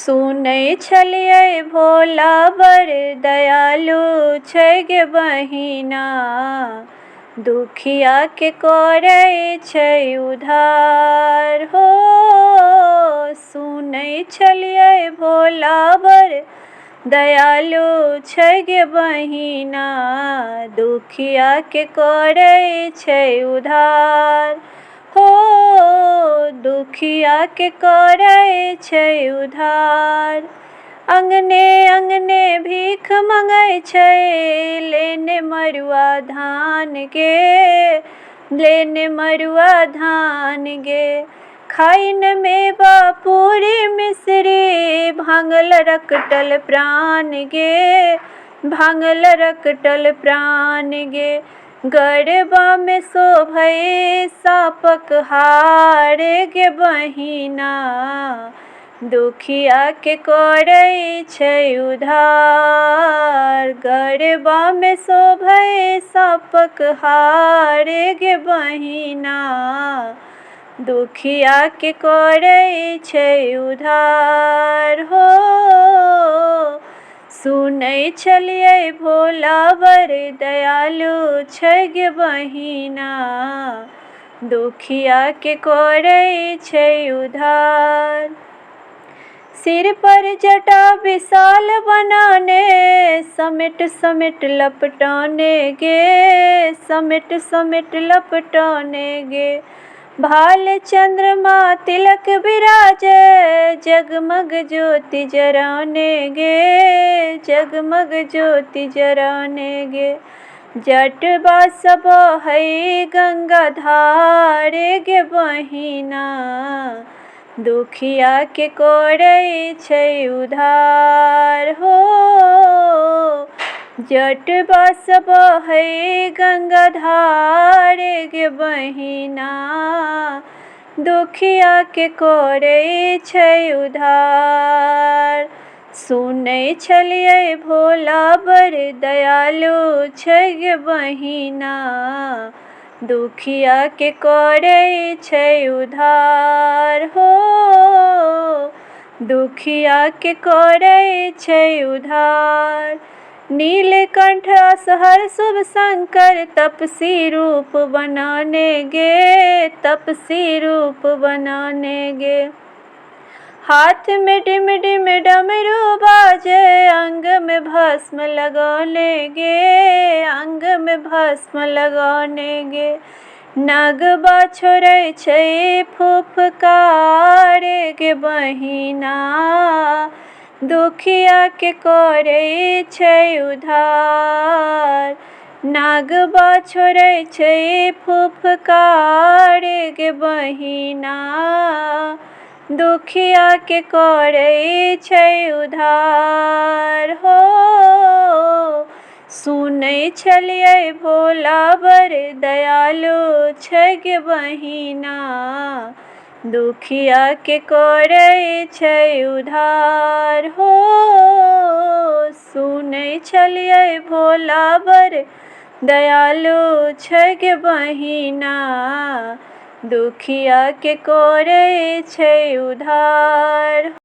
सुनै छलियै भोला बर दयालु छै गे बहिना, दुखिया के करै छै उद्धार हो। सुनै छलियै भोला बर दयालु छै गे बहिना, दुखिया के करै छै उद्धार हो। दुखिया के करै छै उद्धार। अंगने अंगने भीख मंगै छै, लेने मरुआ धान गे, लेने मरुआ धान गे। खाइन मेवा पूरी मिश्री, भांगल रकटल प्राण गे, भांगल रकटल प्राण गे। गरबा में शोभै सापक हार गे बहिना, दुखिया के करै छै उद्धार। गरबा में शोभै सापक हार गे बहिना, दुखिया के करै छै उद्धार हो। सुनै छलियै भोला बर दयालु छै गे बहिना, दुखिया के करै छै उद्धार। सिर पर जटा विशाल बनाने, समेट समेट लपटाने गे, समेट समेट लपटाने गे। भाल चंद्रमा तिलक विराजे, जगमग ज्योति जराने गे, जगमग ज्योति जराने गे। जटवा सब है गंगा धार गे बहिना, दुखिया के करै छै उद्धार हो। जटवा सब है गंगा धार गे बहिना, दुखिया के करै छै उद्धार। सुनै छलियै भोला बर दयालु छै गे बहिना, दुखिया के करै छै उद्धार हो। दुखिया के करै छै उद्धार। नीलकंठ असहर शुभ शंकर, तपसी रूप बनाने गे, तपसी रूप बनाने गे। हाथ में डिम डिम डमरू बाजे, अंग में भस्म लगाने गे, अंग में भस्म लगाने गे। नगबा छोड़ै छै फुफकार गे बहिना, दुखिया के करै छै उद्धार। नागबा छोड़ै छै फुफकार गे बहिना, दुखिया के करै छै उद्धार हो। सुनै छलियै भोला बर दयालु छै गे बहिना, दुखिया के करै छै उद्धार हो। सुनै छलियै भोला बर दयालु छै गे बहिना, दुखिया के करै छै उद्धार।